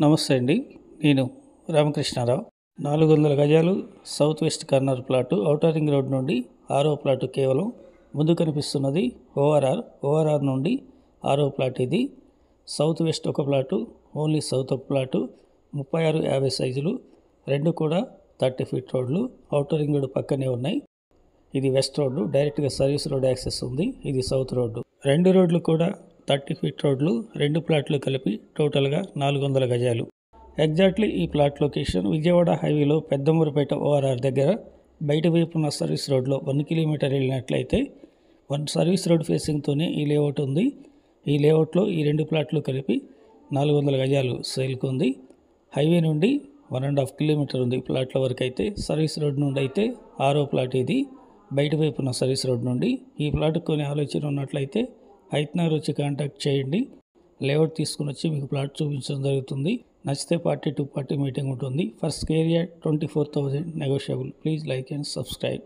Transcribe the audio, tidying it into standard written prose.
నమస్తే అండి. నేను రామకృష్ణారావు. 400 గజాలు south west corner plot, outer ring road నుండి 6వ ప్లాటు. కేవలం ముందు కనిపిస్తున్నది ఓఆర్ఆర్ నుండి 6వ ప్లాట్. ఇది సౌత్ వెస్ట్ ఒక ప్లాటు, ఓన్లీ సౌత్ ఒక ప్లాటు, 36-50 సైజులు, రెండు కూడా 30 ఫీట్ రోడ్లు. ఔటర్ రింగ్ రోడ్ పక్కనే ఉన్నాయి. ఇది వెస్ట్ రోడ్డు, డైరెక్ట్గా సర్వీస్ రోడ్ యాక్సెస్ ఉంది. ఇది సౌత్ రోడ్డు. రెండు రోడ్లు కూడా 30 ఫీట్ రోడ్లు, రెండు ప్లాట్లు కలిపి టోటల్గా 400 గజాలు. ఎగ్జాక్ట్లీ ఈ ప్లాట్ లొకేషన్ విజయవాడ హైవేలో పెద్దమూరుపేట ఓఆర్ఆర్ దగ్గర బయట వైపు ఉన్న సర్వీస్ రోడ్లో 1 కిలోమీటర్ వెళ్ళినట్లయితే సర్వీస్ రోడ్ ఫేసింగ్తోనే ఈ లేఅవుట్ ఉంది. ఈ లేఅవుట్లో ఈ రెండు ప్లాట్లు కలిపి 400 గజాలు సేల్కు ఉంది. హైవే నుండి 1.5 కిలోమీటర్ ఉంది ప్లాట్ల వరకు. అయితే సర్వీస్ రోడ్ నుండి అయితే 6వ ప్లాట్ ఇది, బయట వైపు ఉన్న సర్వీస్ రోడ్ నుండి. ఈ ప్లాట్ కొని ఆలోచన ఉన్నట్లయితే హైత్నగర్ వచ్చి కాంటాక్ట్ చేయండి. లేఅవుట్ తీసుకుని వచ్చి మీకు ప్లాట్ చూపించడం జరుగుతుంది. నచ్చితే పార్టీ టు పార్టీ మీటింగ్ ఉంటుంది. First area 24,000 negotiable. Please like and subscribe.